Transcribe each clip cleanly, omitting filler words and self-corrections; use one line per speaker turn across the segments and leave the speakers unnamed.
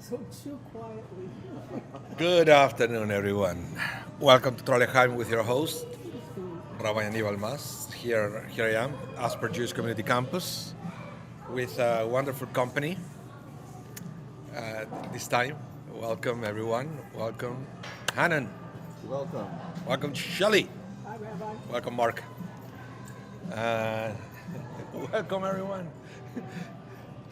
So chew quietly.
Good afternoon, everyone. Welcome to Torah with your host, Rabbi Aníbal Mas. Here I am, Asper Jewish Community Campus, with a wonderful company this time. Welcome, everyone. Welcome, Hanan.
Welcome.
Welcome, Shelly.
Hi, Rabbi.
Welcome, Mark. Uh, welcome, everyone.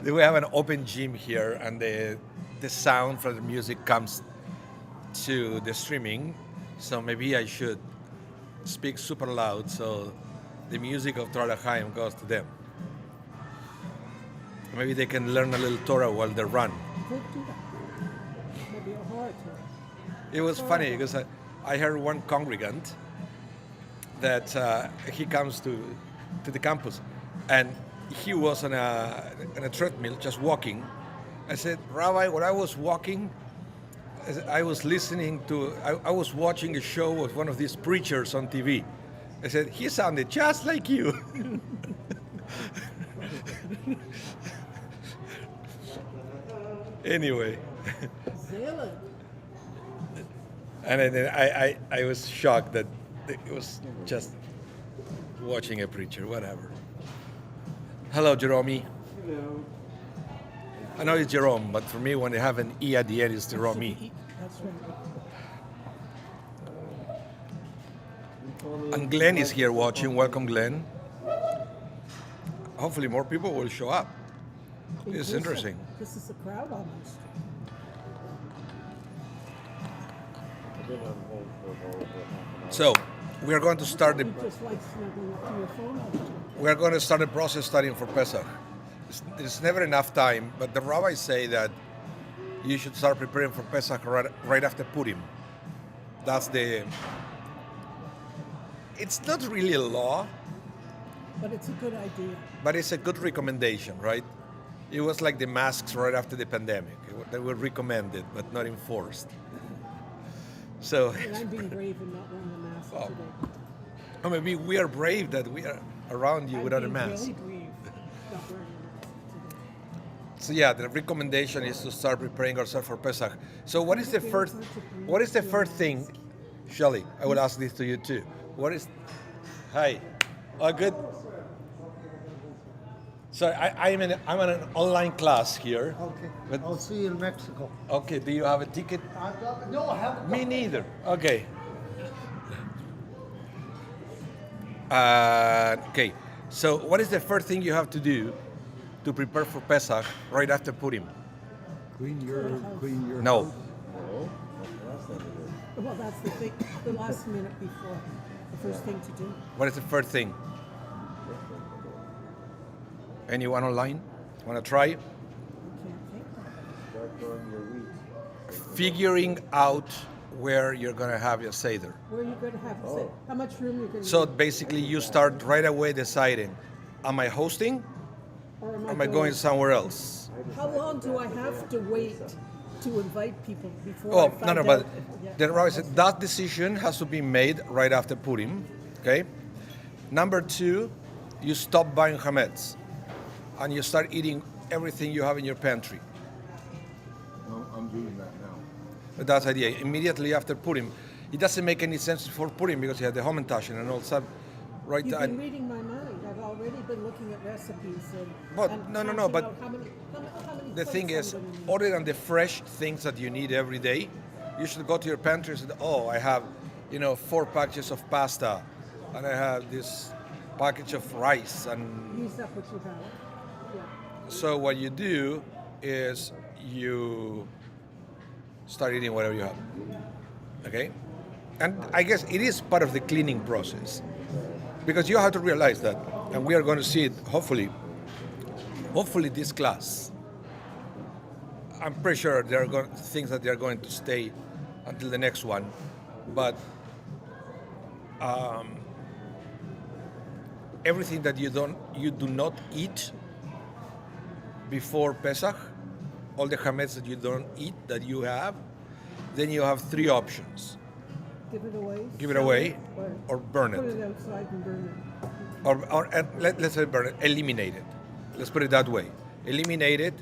We have an open gym here, and the sound from the music comes to the streaming. So maybe I should speak super loud so the music of Torah Chaim goes to them. Maybe they can learn a little Torah while they run.
Don't do that. Maybe a orator.
It was funny because I heard one congregant that he comes to the campus and he was on a treadmill just walking. I said, Rabbi, when I was walking, I was listening to, I was watching a show with one of these preachers on TV. I said, he sounded just like you. Anyway.
Zealand.
And then I was shocked that it was just watching a preacher, whatever. Hello, Jerome.
Hello.
I know it's Jerome, but for me, when they have an E at the end, it's Jerome.
That's right.
And Glenn is here watching. Welcome, Glenn. Hopefully more people will show up. It's interesting.
This is a crowd almost.
So we are going to start
You just like snuggling up to your phone all the time.
we are going to start the process studying for Pesach. There's never enough time, but the rabbis say that you should start preparing for Pesach right after Purim. It's not really a law,
But it's a good idea.
but it's a good recommendation, right? It was like the masks right after the pandemic. They were recommended, but not enforced. So,
And I'm being brave and not wearing a mask
Oh.
today.
or maybe we are brave that we are around you
I'm
without a
being
mask.
really brave not wearing a mask today.
So yeah, the recommendation is to start preparing ourselves for Pesach. So what is the first thing, Shelly? I will ask this to you too. Hi, oh good. So I'm in an online class here.
Okay.
But,
I'll see you in Mexico.
okay, do you have a ticket?
No, I haven't.
Me neither. Okay. Okay. So what is the first thing you have to do to prepare for Pesach right after Purim?
Clean your
No.
house.
No, that's not it.
Well, that's the thing. The last minute before. The first thing to do.
What is the first thing? Anyone online? Want to try?
You can't think of it.
Start growing your wheat.
Figuring out where you're going to have your Seder.
Where are you going to have it?
Oh.
How much room you're going to
So basically, you start right away deciding, am I hosting
Or
or am I going somewhere else?
How long do I have to wait to invite people before I
Oh,
find
no,
out?
but
Yeah.
the rabbi said that decision has to be made right after Purim, okay? Number two, you stop buying chametz and you start eating everything you have in your pantry.
No, I'm doing that now.
But that's the idea. Immediately after Purim, it doesn't make any sense before Purim because you have the Hamantash and all stuff. Right?
You've been reading my mind. I've already been looking at recipes and.
But
and
no,
counting
but
out how many
the thing
plates
is,
I'm gonna need.
other than the fresh things that you need every day, you should go to your pantry and say, oh, I have, 4 packages of pasta, and I have this package of rice, and
Use up what you have. Yeah.
so what you do is you start eating whatever you have. Okay? And I guess it is part of the cleaning process. Because you have to realize that, and we are going to see it hopefully this class. I'm pretty sure there are things that they are going to stay until the next one, but everything that you do not eat before Pesach, all the chametz that you don't eat that you have, then you have 3 options:
Give it away.
give it
sell
away, or burn
Put
it.
it outside and burn it.
Or let's say burn it, eliminate it. Let's put it that way. Eliminate it,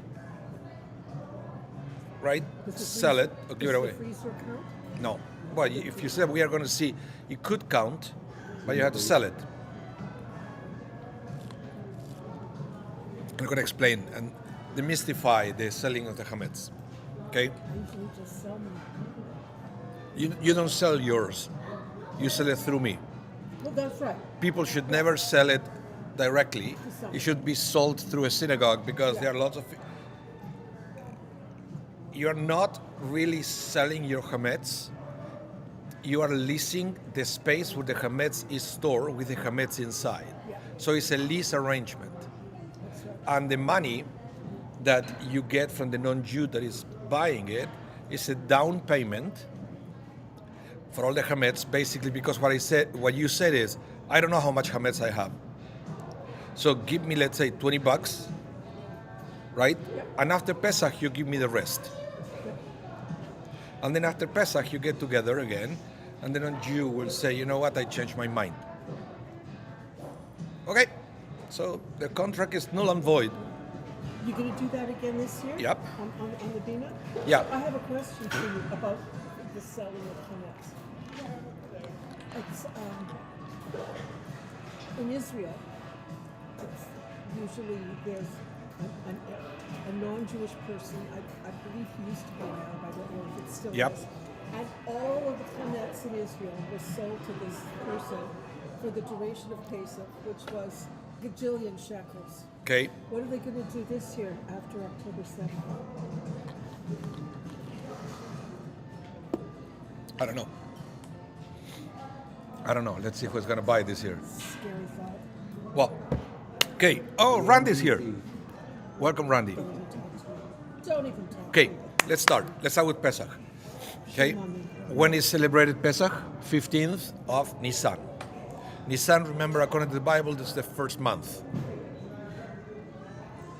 right?
Does the
Sell it
freezer-
or give it
does
away.
the freezer count?
No. Well, if you said we are going to see, it could count, but you have to sell it. I'm going to explain and demystify the selling of the chametz. Okay?
I usually just sell them.
You don't sell yours. You sell it through me.
Well, that's right.
People should never sell it directly. It should be sold through a synagogue because there are lots of. You're not really selling your chametz. You are leasing the space where the chametz is stored with the chametz inside.
Yeah.
So it's a lease arrangement.
That's right.
And the money that you get from the non-Jew that is buying it is a down payment for all the chametz, basically, because what you said is, I don't know how much chametz I have. So give me, let's say, $20, right? And after Pesach, you give me the rest. And then after Pesach, you get together again, and then a Jew will say, you know what, I changed my mind. Okay, so the contract is null and void.
You going to do that again this year?
Yep.
On the Bina?
Yeah.
I have a question for you about the selling of chametz. It's in Israel. It's usually there's a non-Jewish person. I believe he used to be now. I don't know if it still
Yep.
is. And all of the chametz in Israel was sold to this person for the duration of Pesach, which was gajillion shekels.
Okay,
What are they going to do this year after October 7th?
I don't know. I don't know. Let's see who's going to buy this year.
Scary thought.
Well, okay. Oh, Randy's here. Welcome, Randy.
Don't even talk to me. Don't even talk
Okay,
to me.
let's start. Let's start with Pesach. Okay,
Shame on me.
when is celebrated Pesach? 15th of Nisan. Nisan, remember, according to the Bible, this is the first month.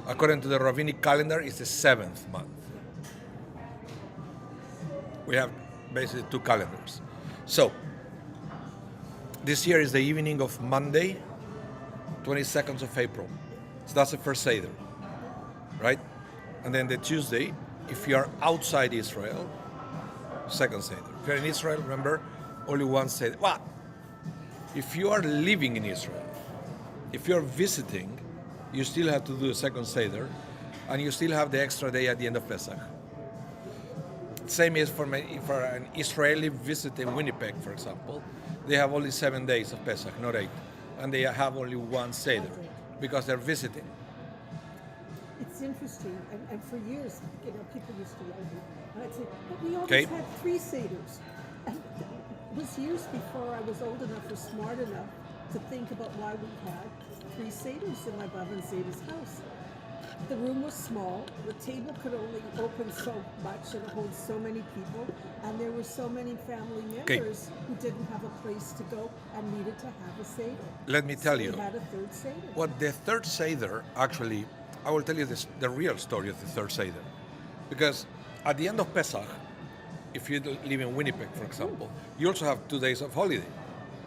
According to the rabbinic calendar, it's the 7th month. We have basically two calendars. So, this year is the evening of Monday, 22nd of April. So that's the first Seder, right? And then the Tuesday, if you are outside Israel, second Seder. If you're in Israel, remember, only one Seder. Well, if you are living in Israel, if you're visiting, you still have to do the second Seder, and you still have the extra day at the end of Pesach. Same is for an Israeli visit in Winnipeg, for example. They have only 7 days of Pesach, not 8. And they have only one Seder because they're visiting.
It's interesting, and for years, people used to argue. And I'd say, but we always
Okay.
had 3 Seders. And it was years before I was old enough or smart enough to think about why we had 3 Seders in my Baba and Zeta's house. The room was small, the table could only open so much and hold so many people, and there were so many family members who didn't have a place to go and needed to have a Seder.
Let me tell you.
We had a third Seder.
What the third Seder, actually, I will tell you the real story of the third Seder. Because at the end of Pesach, if you live in Winnipeg, for example, you also have 2 days of holiday,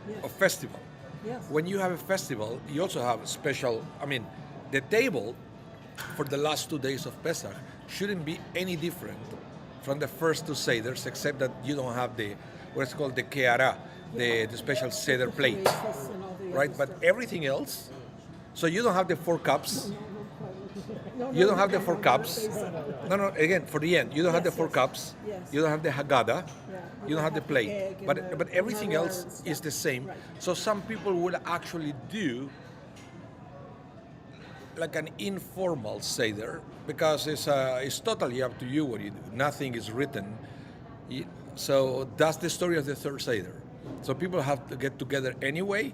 Yes.
of festival.
Yes.
When you have a festival, you also have a special, the table for the last 2 days of Pesach shouldn't be any different from the first 2 Seders, except that you don't have what's called the keara, the special Seder
The
plate,
wafers and all the
right?
other
But
stuff.
everything else, so you don't have the 4 cups.
No,
You don't have the
no,
4
no,
cups.
no,
Again, for the end, you don't have the
Yes,
4
yes.
cups.
Yes.
You don't have the Haggadah.
Yeah,
You don't have the plate.
egg and
But
the
everything
maror
else
and stuff.
is the same.
Right.
So some people will actually do like an informal Seder because it's totally up to you what you do. Nothing is written. So that's the story of the third Seder. So people have to get together anyway,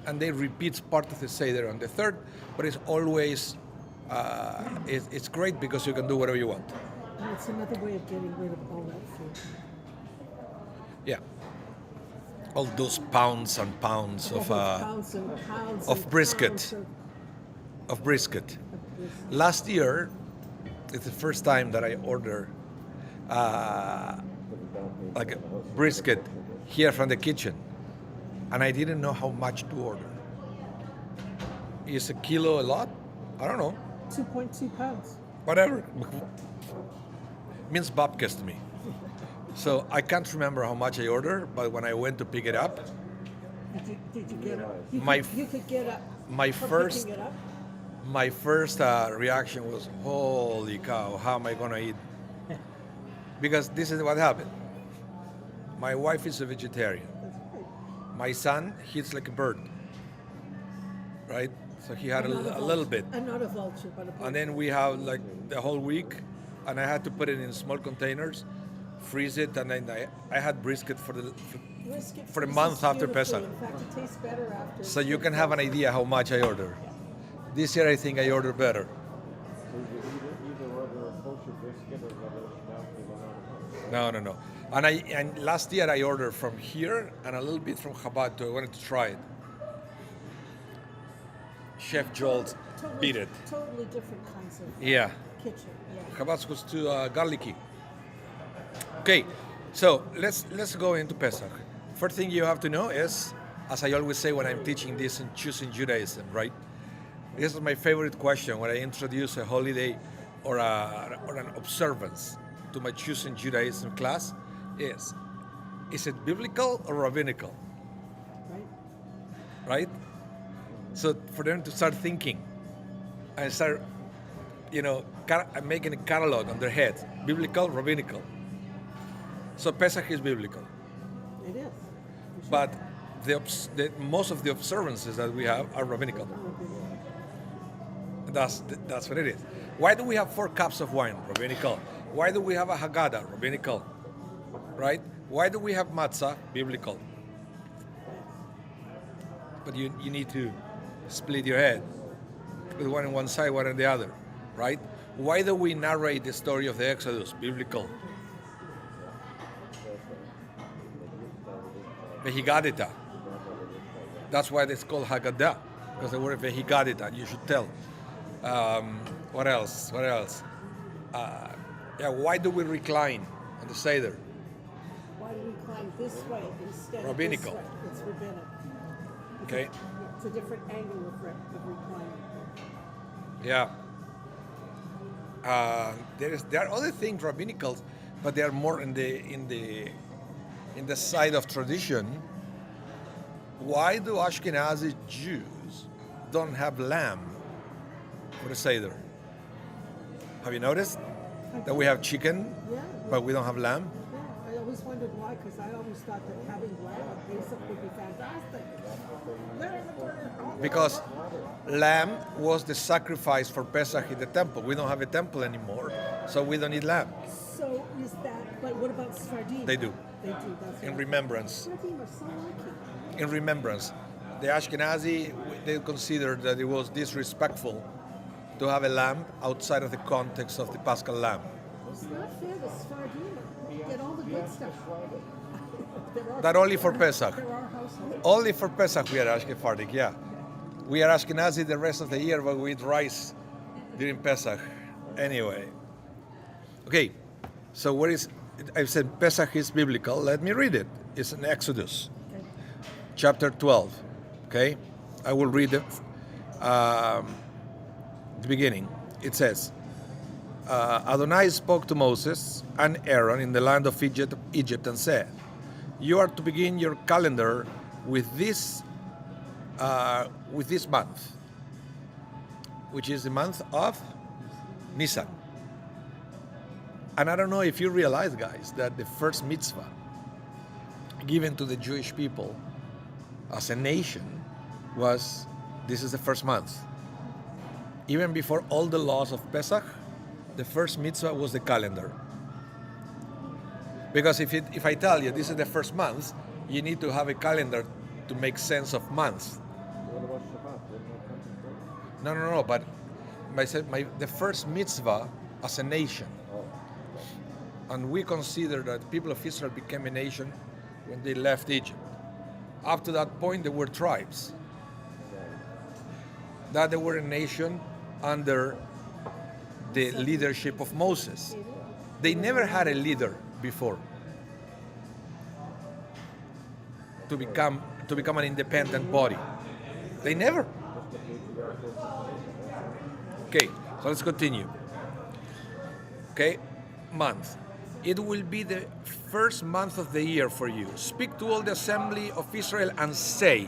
and they repeat part of the Seder on the third, but it's always, it's great because you can do whatever you want.
And it's another way of getting rid of all that food.
Yeah. All those pounds and pounds of
Pounds and pounds
of
and
brisket.
pounds
of brisket.
of brisket.
Last year, it's the first time that I ordered like a brisket here from the kitchen, and I didn't know how much to order. Is a kilo a lot? I don't know.
2.2 pounds.
Whatever. means babkas to me. So I can't remember how much I ordered, but when I went to pick it up,
Did you get up? You could get up.
my
from
first-
picking it up?
my first reaction was, holy cow, how am I gonna eat? Because this is what happened. My wife is a vegetarian.
That's right.
My son, he's like a bird, right? So he had
I'm not
a little bit.
I'm not a vulture, but a bird.
And then we have like the whole week, and I had to put it in small containers, freeze it, and then I had brisket for
Brisket
for a
freezes
month after
beautifully.
Pesach.
In fact, it tastes better after.
So you can have an idea how much I order. This year I think I ordered better.
So you either order a kosher brisket or whether it's
No. And last year I ordered from here and a little bit from Chabad too. I wanted to try it. Chef Joel beat it.
Totally different kinds of
Yeah.
kitchen. Yeah.
Chabad was too garlicky. Okay, so let's go into Pesach. First thing you have to know is, as I always say when I'm teaching this in Choosing Judaism, right? This is my favorite question when I introduce a holiday or an observance to my Choosing Judaism class is it biblical or rabbinical,
Right.
right? So for them to start thinking and start, making a catalog on their heads, biblical, rabbinical. So Pesach is biblical,
It is. For sure.
but most of the observances that we have are rabbinical. That's what it is. Why do we have 4 cups of wine? Rabbinical. Why do we have a Haggadah? Rabbinical. Right? Why do we have matzah? Biblical. But you need to split your head. Put one on one side, one on the other. Right? Why do we narrate the story of the Exodus? Biblical. Vehigadita. That's why it's called Haggadah. Because the word Vehigadita, you should tell. What else? Why do we recline on the Seder?
Why do we climb this way instead
Rabbinical.
of this way? It's rabbinic.
Okay.
It's a different angle of reclining.
Yeah. There are other things rabbinical, but they are more in the side of tradition. Why do Ashkenazi Jews don't have lamb for the Seder? Have you noticed that we have chicken,
Yeah.
but we don't have lamb?
Yeah. I always wondered why, because I always thought that having lamb at Pesach would be fantastic.
Because lamb was the sacrifice for Pesach in the temple. We don't have a temple anymore, so we don't need lamb.
So is that? But what about Sephardim?
They do.
They do. That's
In
right.
remembrance.
Sephardim are so lucky.
In remembrance. The Ashkenazi, they considered that it was disrespectful to have a lamb outside of the context of the Paschal lamb.
It's not fair. The Sephardim get all the good stuff. There are-
That only for Pesach.
There are households.
Only for Pesach we are Ashkenazi, yeah. We are Ashkenazi the rest of the year, but we eat rice during Pesach. Anyway. Okay, so what is, I said Pesach is biblical. Let me read it. It's in Exodus,
Okay.
chapter 12. Okay, I will read it. The beginning. It says, Adonai spoke to Moses and Aaron in the land of Egypt and said, you are to begin your calendar with this month, which is the month of Nisan. And I don't know if you realize, guys, that the first mitzvah given to the Jewish people as a nation was, this is the first month. Even before all the laws of Pesach, the first mitzvah was the calendar. Because if I tell you this is the first month, you need to have a calendar to make sense of months.
What about Shabbat? What about
No, but the first mitzvah as a nation. And we consider that the people of Israel became a nation when they left Egypt. Up to that point, they were tribes. That they were a nation under the leadership of Moses. They never had a leader before to become an independent body. They never. Okay, so let's continue. Okay, month. It will be the first month of the year for you. Speak to all the assembly of Israel and say,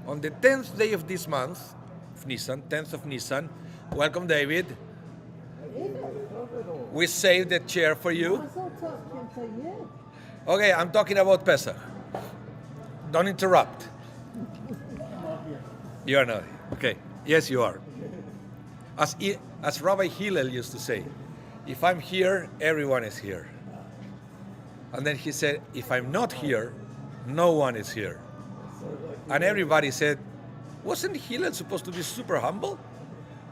on the 10th day of this month, of Nisan, 10th of Nisan, welcome David. We saved the chair for you. Okay, I'm talking about Pesach. Don't interrupt. You are not. Okay. Yes, you are. As Rabbi Hillel used to say, if I'm here, everyone is here. And then he said, if I'm not here, no one is here. And everybody said, wasn't Hillel supposed to be super humble?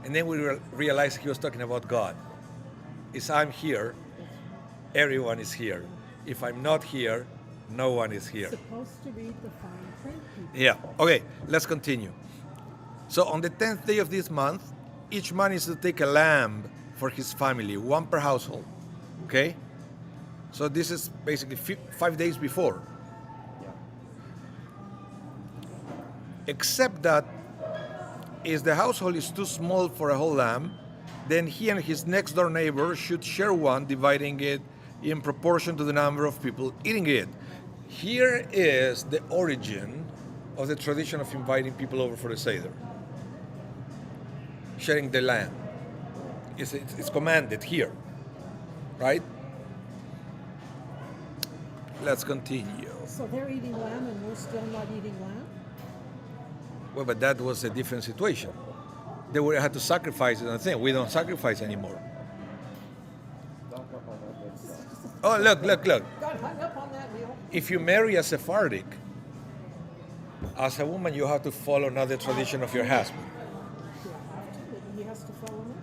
And then we realized he was talking about God. If I'm here, everyone is here. If I'm not here, no one is here.
Supposed to read the fine print, people.
Yeah. Okay, let's continue. So on the 10th day of this month, each man is to take a lamb for his family, one per household. Okay? So this is basically 5 days before. Except that if the household is too small for a whole lamb, then he and his next door neighbor should share one, dividing it in proportion to the number of people eating it. Here is the origin of the tradition of inviting people over for the Seder. Sharing the lamb. It's commanded here, right? Let's continue.
So they're eating lamb and we're still not eating lamb?
Well, but that was a different situation. They would have had to sacrifice it and thing. We don't sacrifice anymore. Oh, look.
Got hung up on that, Neil.
If you marry a Sephardic, as a woman, you have to follow another tradition of your husband.
You have to. He has to follow me.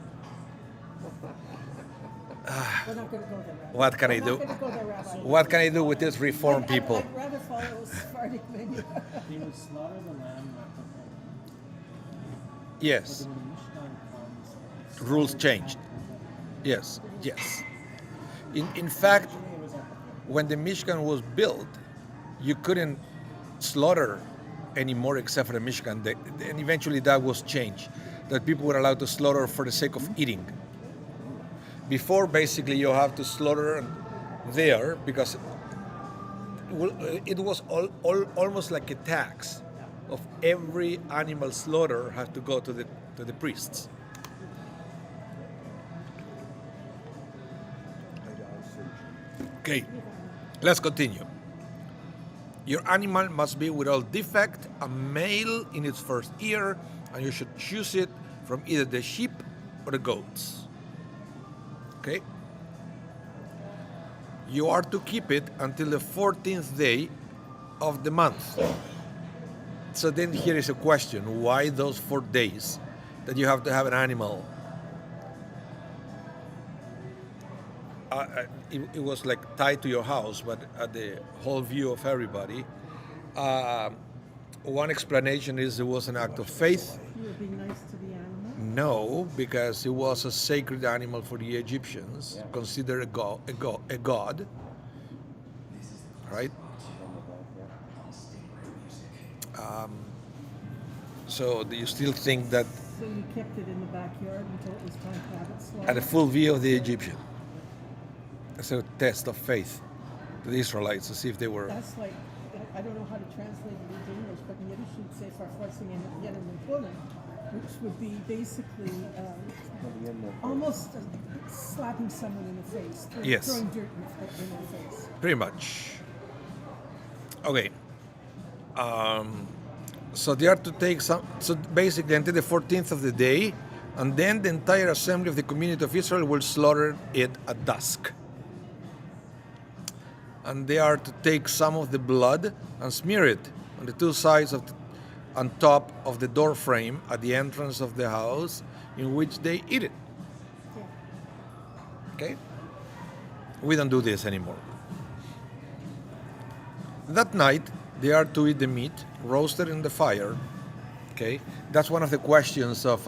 We're not going to go there, Rabbi.
What can I
We're
do?
not going to go there, Rabbi.
What can I do with these reform people?
I'd rather follow Sephardic menu.
They would slaughter the lamb at the home.
Yes.
But when the Mishkan comes,
Rules changed. Yes. In fact,
it was at the home.
when the Mishkan was built, you couldn't slaughter anymore except for the Mishkan. And eventually that was changed, that people were allowed to slaughter for the sake of eating. Before, basically, you have to slaughter there because it was almost like a tax of every animal slaughter had to go to the priests. Okay, let's continue. Your animal must be without defect, a male in its first year, and you should choose it from either the sheep or the goats. Okay? You are to keep it until the 14th day of the month. So then here is a question. Why those 4 days that you have to have an animal? It was like tied to your house, but at the whole view of everybody. One explanation is it was an act of faith.
You would be nice to the animal.
No, because it was a sacred animal for the Egyptians, considered a god, right? So do you still think that
So you kept it in the backyard until it was time to have it slaughtered?
at a full view of the Egyptian? It's a test of faith to the Israelites to see if they were.
That's like, I don't know how to translate it into English, but in Yiddish you'd say farflatzing and yenem and which would be basically almost slapping someone in the face,
Yes.
throwing dirt in their face.
Pretty much. Okay. So they are to take some. So basically, until the 14th of the day, and then the entire assembly of the community of Israel will slaughter it at dusk. And they are to take some of the blood and smear it on the two sides on top of the door frame at the entrance of the house in which they eat it.
Yeah.
Okay? We don't do this anymore. That night, they are to eat the meat roasted in the fire. Okay? That's one of the questions of.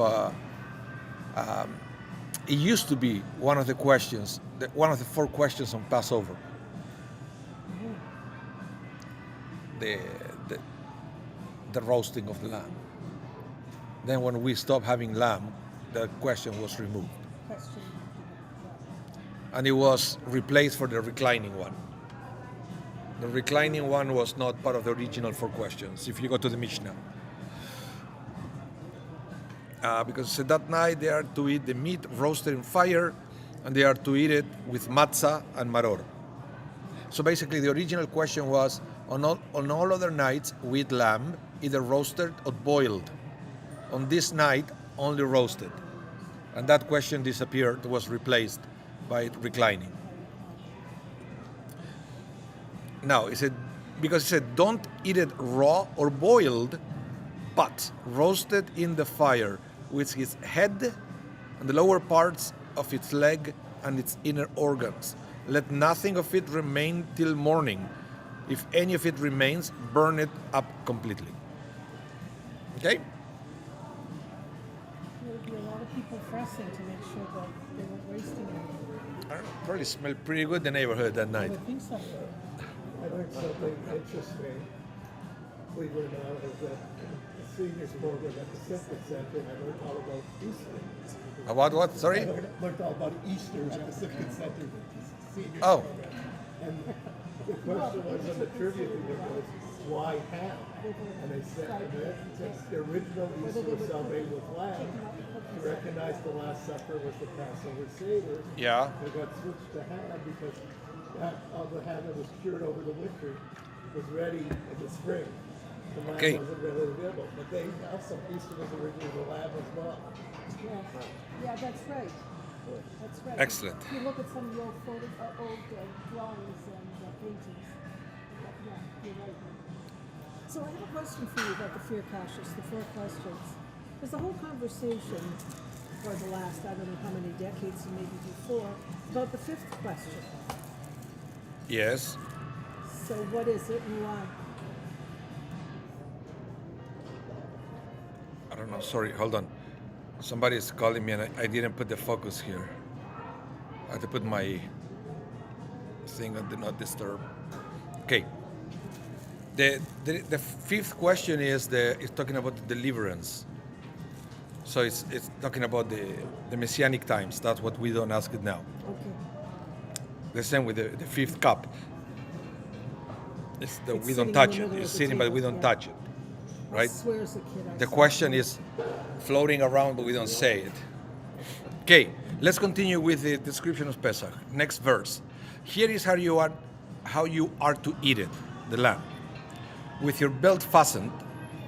It used to be one of the questions, one of the 4 questions on Passover. The roasting of the lamb. Then when we stopped having lamb, the question was removed.
Question.
and it was replaced for the reclining one. The reclining one was not part of the original 4 questions, if you go to the Mishnah. Because it said that night they are to eat the meat roasted in fire, and they are to eat it with matzah and maror. So basically the original question was, on all other nights we eat lamb, either roasted or boiled. On this night, only roasted. And that question disappeared, was replaced by reclining. Now, because it said, don't eat it raw or boiled, but roasted in the fire with its head and the lower parts of its leg and its inner organs. Let nothing of it remain till morning. If any of it remains, burn it up completely. Okay?
There would be a lot of people pressing to make sure that they weren't wasting anything.
I don't know, probably smelled pretty good, the neighborhood that
I
night.
would think so.
I learned something interesting, believe it or not, was that the seniors program at the Civic Center, and I learned all about Easter.
About what? Sorry?
I learned all about Easter at the Civic Center, the seniors
Oh.
program. And the question was, on the trivia thing, it was, why ham? And they said, the original Easter was celebrated with lamb. To recognize the Last Supper was the Passover Seder.
Yeah.
It got switched to ham because all the ham that was cured over the winter was ready in the spring. The lamb
Okay.
wasn't readily available. But they also, Easter was originally the lamb as well.
Yeah, that's right. That's right.
Excellent.
If you look at some of the old drawings and paintings, yeah, you're right. So I have a question for you about the fear cautious, the 4 questions. There's a whole conversation for the last, I don't know how many decades, and maybe before, about the 5th question.
Yes.
So what is it and why?
I don't know. Sorry, hold on. Somebody's calling me and I didn't put the focus here. I had to put my thing on do not disturb. Okay. The 5th question is talking about the deliverance. So it's talking about the messianic times. That's what we don't ask it now.
Okay.
The same with the 5th cup.
It's
We
sitting
don't
in
touch
the
it.
middle of
It's
the
sitting, but we
table,
don't
yeah.
touch it. Right?
Swears a kid.
The question is floating around, but we don't say it. Okay, let's continue with the description of Pesach. Next verse. Here is how you are to eat it, the lamb. With your belt fastened,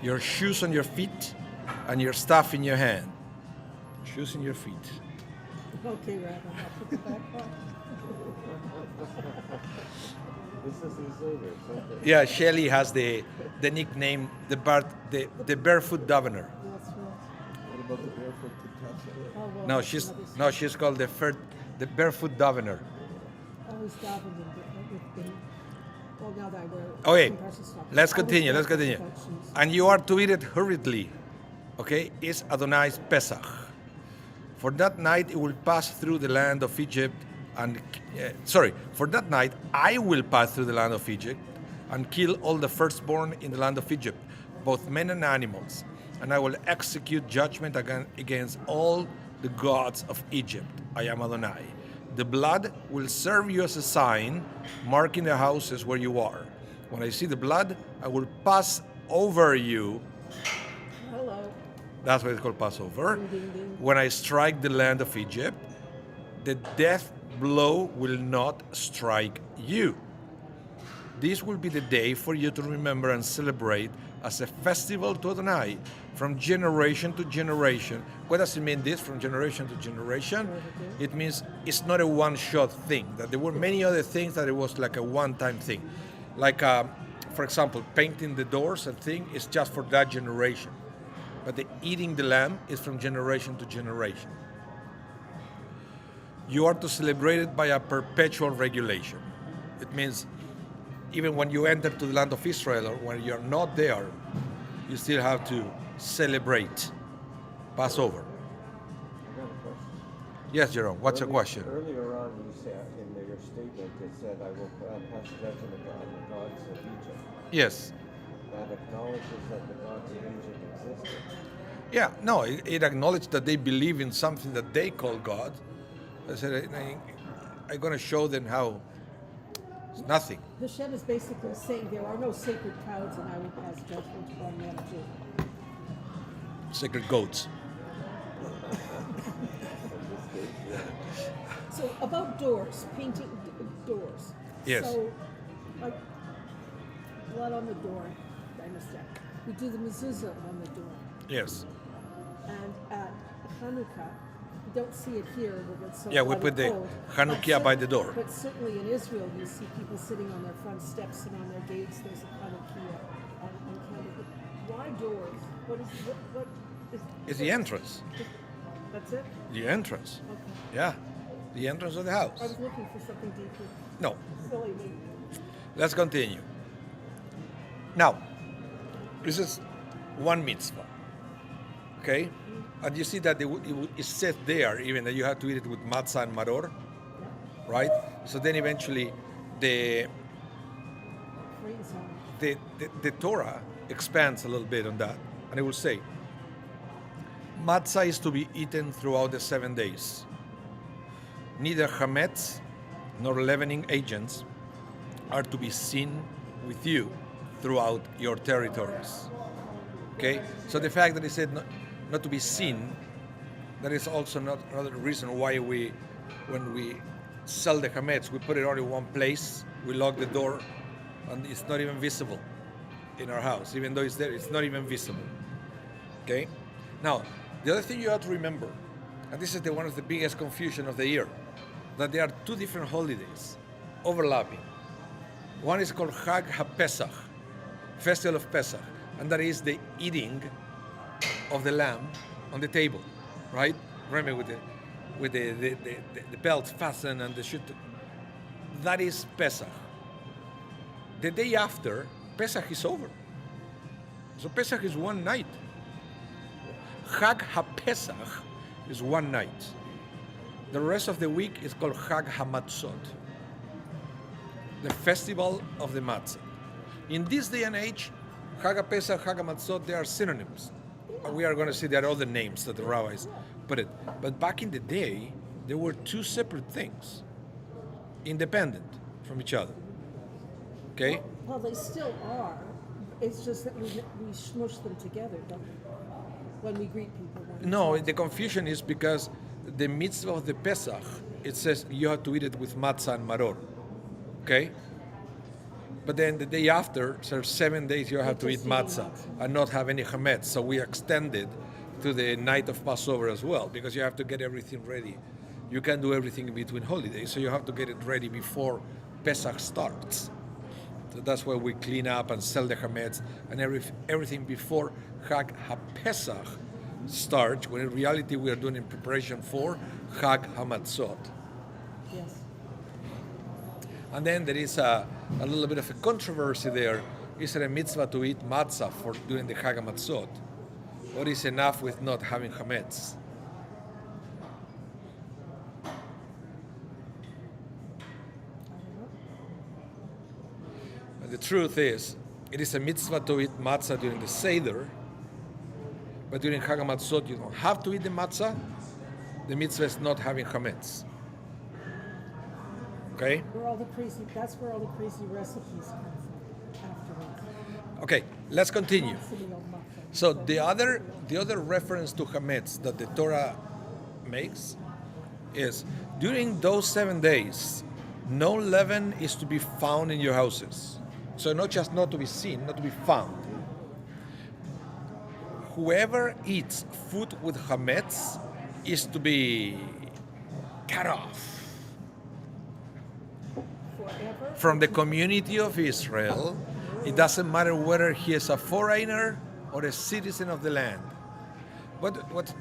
your shoes on your feet, and your staff in your hand. Shoes in your feet.
Okay, Rabbi, I'll put it back on.
This is Xavier, something.
Yeah, Shelley has the nickname the barefoot governor.
That's right.
What about the barefoot Tatasa?
Oh, well,
No,
that's
she's
another
no,
story.
she's called the barefoot governor.
Always davened in well, now that I wear
Okay,
compression stockings.
let's
Always
continue. Let's
barefoot
continue.
shoes.
And you are to eat it hurriedly. Okay, it's Adonai's Pesach. For that night it will pass through the land of Egypt, and for that night I will pass through the land of Egypt and kill all the firstborn in the land of Egypt, both men and animals, and I will execute judgment against all the gods of Egypt. I am Adonai. The blood will serve you as a sign, marking the houses where you are. When I see the blood, I will pass over you.
Hello.
That's why it's called Passover.
Ding, ding, ding.
When I strike the land of Egypt, the death blow will not strike you. This will be the day for you to remember and celebrate as a festival to Adonai from generation to generation. What does it mean, this, from generation to generation? It means it's not a one-shot thing. That there were many other things that it was like a one-time thing. Like, for example, painting the doors and thing is just for that generation. But the eating the lamb is from generation to generation. You are to celebrate it by a perpetual regulation. It means even when you enter to the land of Israel or when you're not there, you still have to celebrate Passover.
I got a question.
Yes, Jerome, what's your question?
Earlier on, you said in your statement, it said, I will pass judgment on the gods of Egypt.
Yes.
That acknowledges that the gods of Egypt existed.
Yeah, no, it acknowledged that they believe in something that they call God. I said, I'm going to show them how it's nothing.
Hashem is basically saying there are no sacred cows, and I will pass judgment upon them too.
Sacred goats.
So about doors, painting doors.
Yes.
So, like, blood on the door, I understand. We do the mezuzah on the door.
Yes.
And at Hanukkah, you don't see it here, but it's so
Yeah, we
bloody
put the
cold.
Hanukkah
But
by the door.
But certainly in Israel, you see people sitting on their front steps and on their gates. There's a Hanukkah on Canada. Why doors? What is
It's the entrance.
That's it?
The entrance.
Okay.
Yeah. The entrance of the
I
house.
was looking for something deeper.
No.
Silly me.
Let's continue. Now, this is one mitzvah. Okay? And you see that it says there even that you have to eat it with matzah and maror, right? So then eventually the
Freeze on.
the Torah expands a little bit on that. And it will say, matzah is to be eaten throughout the 7 days. Neither chametz nor leavening agents are to be seen with you throughout your territories. Okay? So the fact that it said not to be seen, that is also not another reason why when we sell the chametz, we put it only one place, we lock the door, and it's not even visible in our house. Even though it's there, it's not even visible. Okay? Now, the other thing you have to remember, and this is one of the biggest confusion of the year, that there are two different holidays overlapping. One is called Chag HaPesach, Festival of Pesach, and that is the eating of the lamb on the table, right? Remember with the belt fastened and the shoot. That is Pesach. The day after, Pesach is over. So Pesach is one night. Chag HaPesach is one night. The rest of the week is called Chag HaMatzot, the festival of the matzah. In this day and age, Chag HaPesach, Chag HaMatzot, they are synonyms. We are going to see there are other names that the rabbis put it. But back in the day, there were two separate things, independent from each other. Okay?
Well, they still are. It's just that we smush them together, don't we? When we greet people.
No, the confusion is because the mitzvah of the Pesach, it says you have to eat it with matzah and maror. Okay? But then the day after, so 7 days you have to eat matzah and not have any chametz. So we extended to the night of Passover as well, because you have to get everything ready. You can't do everything in between holidays, so you have to get it ready before Pesach starts. So that's why we clean up and sell the chametz and everything before Chag HaPesach starts, when in reality we are doing in preparation for Chag HaMatzot.
Yes.
And then there is a little bit of a controversy there. Is it a mitzvah to eat matzah for during the Chag HaMatzot? Or is enough with not having chametz? The truth is, it is a mitzvah to eat matzah during the Seder, but during Chag HaMatzot you don't have to eat the matzah. The mitzvah is not having chametz. Okay?
That's where all the crazy recipes come from afterwards.
Okay, let's continue.
Maximilian muffin.
So the other reference to chametz that the Torah makes is during those 7 days, no leaven is to be found in your houses. So not just not to be seen, not to be found. Whoever eats food with chametz is to be cut off
Forever.
from the community of Israel. It doesn't matter whether he is a foreigner or a citizen of the land. What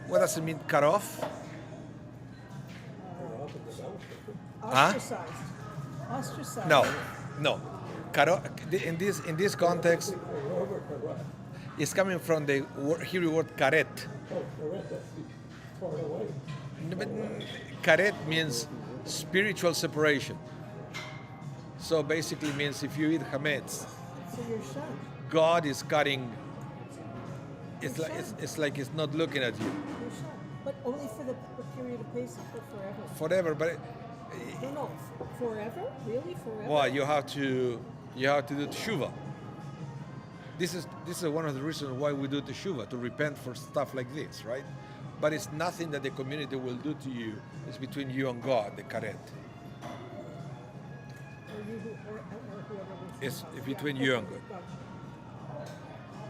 does it mean, cut off?
Ostracized. Ostracized.
No. Cut off, in this context, it's coming from the Hebrew word karet. But karet means spiritual separation. So basically means if you eat chametz,
So you're shunned.
God is cutting. It's like it's not looking at you
You're shunned. But only for the period of Pesach or forever.
forever. But
No, forever? Really, forever?
Well, you have to do teshuva. This is one of the reasons why we do teshuva, to repent for stuff like this, right? But it's nothing that the community will do to you. It's between you and God, the karet.
Or whoever wants to
It's
help.
between
Yeah,
you
okay,
and God.
gotcha.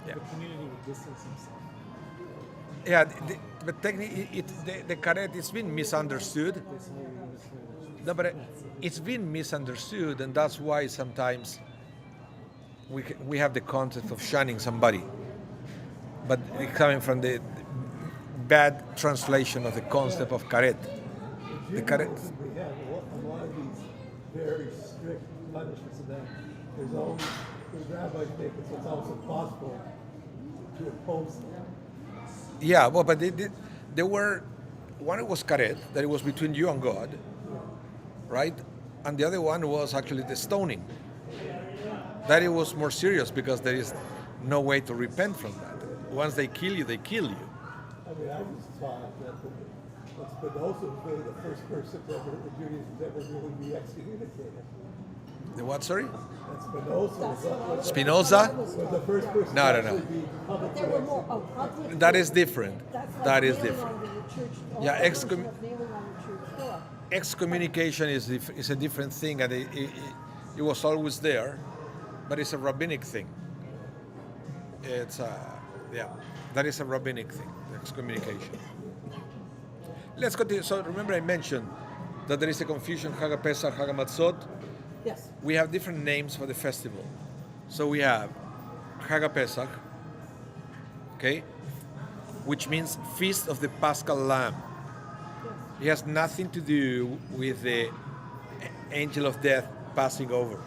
Yeah.
The community would distance himself.
Yeah, but technically, the karet it's been misunderstood. No, but it's been misunderstood, and that's why sometimes we have the concept of shunning somebody, but it's coming from the bad translation of the concept of karet. The karet.
We have a lot of these very strict punishments, and then there's always, the rabbis think it's also possible to oppose them.
Yeah, well, but there were one was karet, that it was between you and God, right? And the other one was actually the stoning. That it was more serious because there is no way to repent from that. Once they kill you, they kill you.
I mean, I was taught that Spinoza was really the first person to ever, in Judaism, to ever really be excommunicated.
The what? Sorry,
And
Spinoza.
was the first person
No,
to
no, no.
actually be publicly
There were more public.
That is different.
That's like
That is
nailing
different.
on the church.
Yeah,
the version of nailing on the church door.
Excommunication is a different thing, and it was always there, but it's a rabbinic thing. It's yeah, that is a rabbinic thing, excommunication. Let's continue. So remember, I mentioned that there is a confusion: Chag HaPesach, Chag HaMatzot.
Yes.
We have different names for the festival. So we have Chag HaPesach, okay, which means Feast of the Paschal Lamb. It has nothing to do with the angel of death passing over.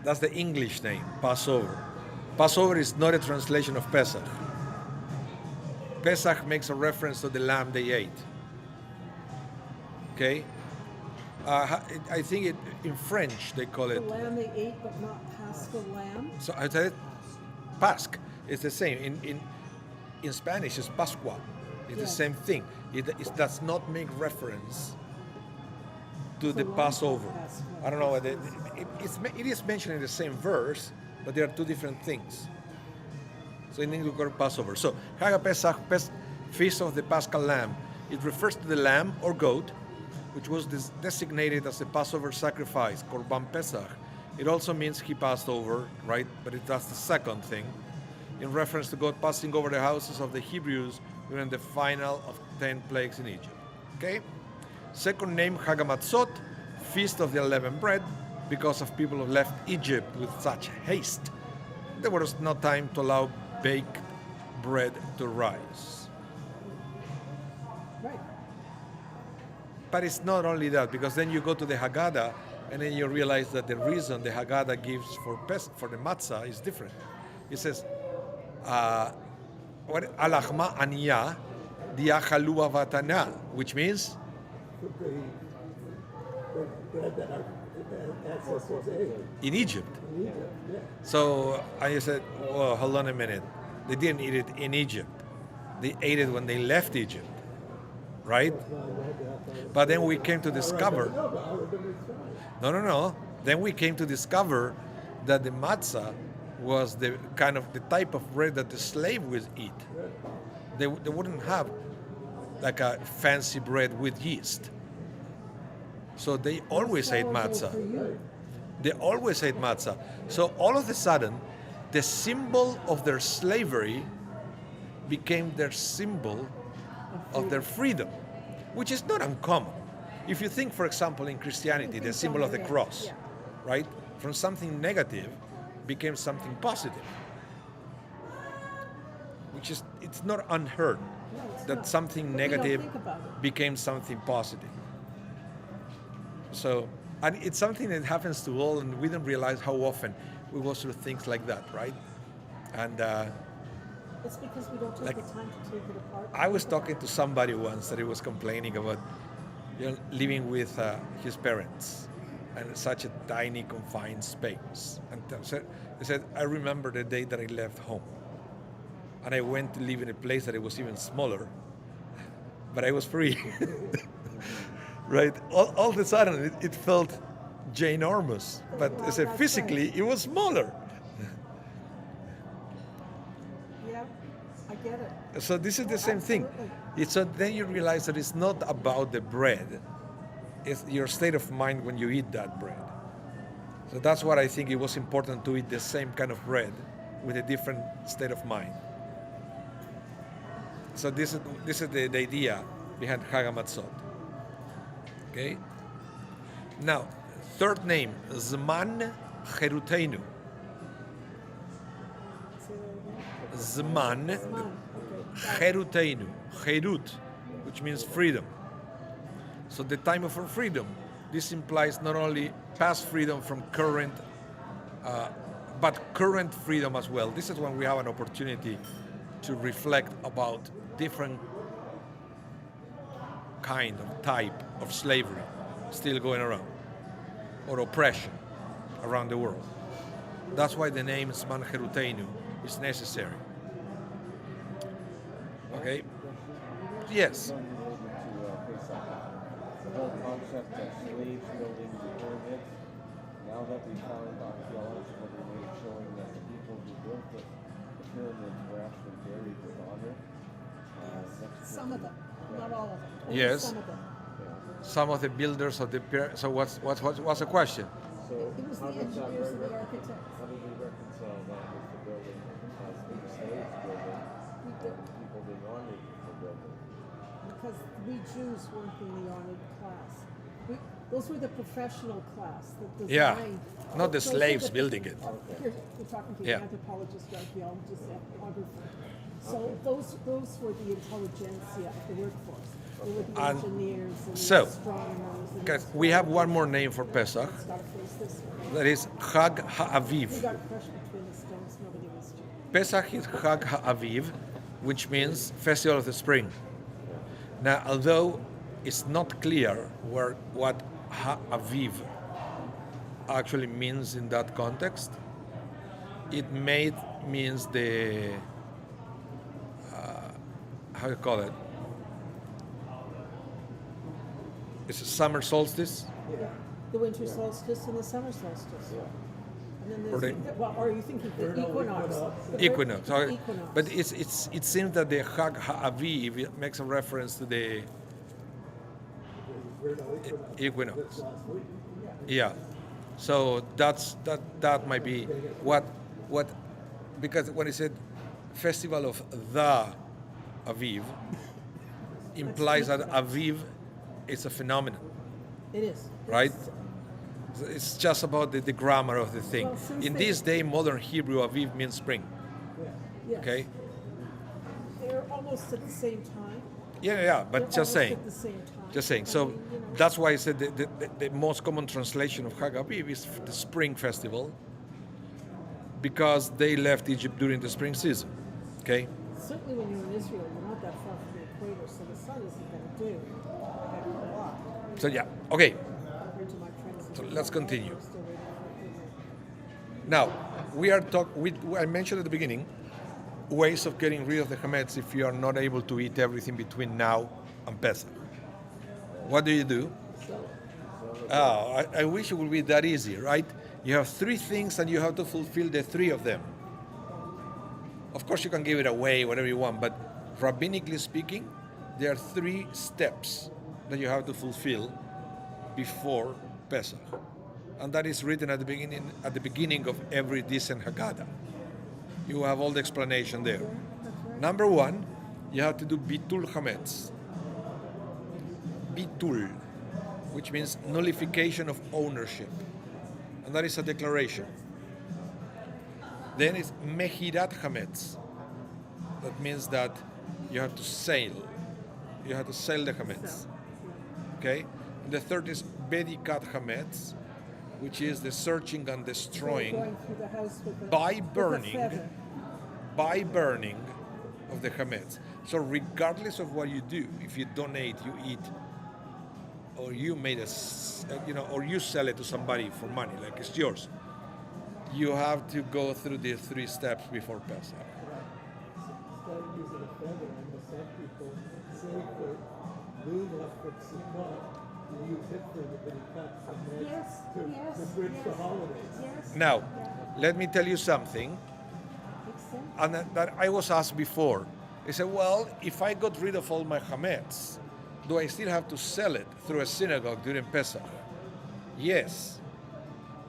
That's the English name, Passover. Passover is not a translation of Pesach. Pesach makes a reference to the lamb they ate. Okay? I think in French they call
The
it.
lamb they ate, but not paschal lamb.
So I tell it, Pasc. It's the same. In Spanish, it's Pascua. It's the
Yes.
same thing. It does not make reference to the
long
Passover.
Passover.
I don't know whether it is mentioned in the same verse, but there are two different things. So in English, we call it Passover. So Chag HaPesach, Feast of the Paschal Lamb. It refers to the lamb or goat, which was designated as the Passover sacrifice, Korban Pesach. It also means he passed over, right? But that's the second thing, in reference to God passing over the houses of the Hebrews during the final of 10 plagues in Egypt. Okay? Second name, Chag HaMatzot, Feast of the Unleavened Bread, because of people who left Egypt with such haste. There was no time to allow baked bread to rise.
Right.
But it's not only that, because then you go to the Haggadah, and then you realize that the reason the Haggadah gives for the matzah is different. It says, Alachma Aniya Diachalua Vatana, which means
The bread that our ancestors ate.
in Egypt. So I said, well, hold on a minute. They didn't eat it in Egypt. They ate it when they left Egypt, right? But then we came to discover, no. Then we came to discover that the matzah was the kind of the type of bread that the slave would eat. They wouldn't have like a fancy bread with yeast. So they always ate matzah. They always ate matzah. So all of a sudden, the symbol of their slavery became their symbol of their freedom, which is not uncommon. If you think, for example, in Christianity, the symbol of the cross, right? From something negative became something positive, which is, it's not unheard that something
But we don't
negative
think about it.
became something positive. So, and it's something that happens to all, and we don't realize how often we go through things like that, right? And
It's because we don't take
Like,
the time to take it apart.
I was talking to somebody once that he was complaining about living with his parents and such a tiny confined space. And he said, I remember the day that I left home and I went to live in a place that it was even smaller, but I was free. Right? All of a sudden, it felt ginormous, but I said
That's
physically,
right.
it was smaller.
Yeah, I get it.
So this is the same thing.
Absolutely.
So then you realize that it's not about the bread, it's your state of mind when you eat that bread. So that's what I think it was important to eat the same kind of bread with a different state of mind. So this is the idea behind Chag HaMatzot. Okay? Now, third name, Zman Cheruteinu.
Say that again.
Zman
Come on. Okay.
Cheruteinu. Cherut, which means freedom. So the time of our freedom. This implies not only past freedom from current, but current freedom as well. This is when we have an opportunity to reflect about different kind of type of slavery still going around, or oppression around the world. That's why the name Zman Cheruteinu is necessary. Okay? Yes.
Related to Pesach, the whole concept of slaves building the pyramids. Now that we found archaeological remains showing that the people who built the pyramids were actually buried with honor.
Some of them, not all of them. Only
Yes.
Some of them.
Some of the builders of the so what's the question?
So
It was
how
the
does that
engineers and the architects.
How do we reconcile that with the building as the slaves building
We
and
did,
people being honored for building?
because we Jews weren't in the honored class. Those were the professional class, the
Yeah,
design.
not the
Those were
slaves building it.
Here, we're talking to
Yeah.
anthropologists, archaeologists, ethnographer. So those were the intelligentsia of the workforce. They were the
And
engineers and
so,
the astronomers. And
Guys, we have one more name for Pesach.
It's got to face this way.
That is Chag
We
HaAviv.
got crushed between the stones, nobody was doing.
Pesach is Chag HaAviv, which means Festival of the Spring. Now, although it's not clear what HaAviv actually means in that context, it means the how you call it? It's a summer solstice.
The winter solstice and the summer solstice. And then
Or
there's,
the-
well, are you thinking the equinox? The
Equinox.
the
Okay.
equinox.
But it seems that the Chag HaAviv it makes a reference to the equinox. Yeah. So that might be what because when it said festival of the Aviv implies that Aviv is a phenomenon,
It is.
right? It's just about the grammar of the thing.
Well, since
In
they-
this day, modern Hebrew, Aviv means spring.
Yes.
Okay?
They're almost at the same time.
Yeah, but
They're
just
almost
saying.
At the same time.
Just saying.
I
So
mean, you know,
that's why I said the most common translation of Chag Aviv is the spring festival, because they left Egypt during the spring season. Okay?
certainly when you're in Israel, you're not that far from the equator, so the sun isn't going to do a heck of a lot
So yeah. Okay.
compared to my friends.
So let's continue.
We're still waiting for it.
Now we are I mentioned at the beginning ways of getting rid of the chametz if you are not able to eat everything between now and Pesach. What do? Oh, I wish it would be that easy, right? You have three things and you have to fulfill the three of them. Of course, you can give it away, whatever you want, but rabbinically speaking, there are three steps that you have to fulfill before Pesach. And that is written at the beginning of every decent Haggadah. You have all the explanation there. Number one, you have to do bitul chametz. Bitul, which means nullification of ownership. And that is a declaration. Then it's mehirat chametz. That means that you have to sell. You have to sell the chametz. Okay? And the third is bedikat chametz, which is the searching and destroying
Going through the house with a,
by
with a
burning,
feather.
of the chametz. So regardless of what you do, if you donate, you eat, or you made or you sell it to somebody for money, like it's yours, you have to go through the three steps before Pesach.
Started using a feather, and the some people save glue left from Sukkot, you use it for the mini cuts and then
Yes, yes,
to bridge the
yes.
holidays.
Yes.
Now,
Yeah.
let me tell you something,
Makes sense.
and that I was asked before. I said, well, if I got rid of all my chametz, do I still have to sell it through a synagogue during Pesach? Yes,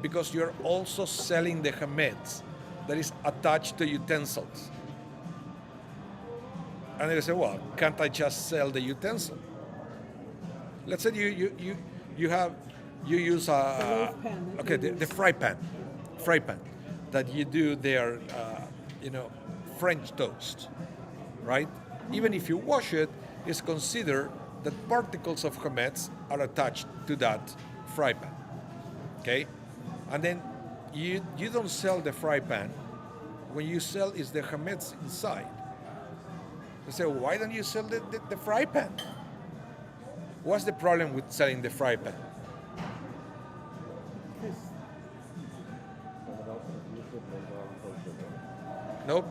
because you're also selling the chametz that is attached to utensils. And they say, well, can't I just sell the utensil? Let's say you use a
loaf pan that
okay
you
the
use.
fry pan that you do their French toast, right? Even if you wash it, it's considered that particles of chametz are attached to that fry pan. Okay, and then you don't sell the fry pan. When you sell is the chametz inside. They say, why don't you sell the fry pan? What's the problem with selling the fry pan?
Because
Someone else has used it and non-kosher.
Nope.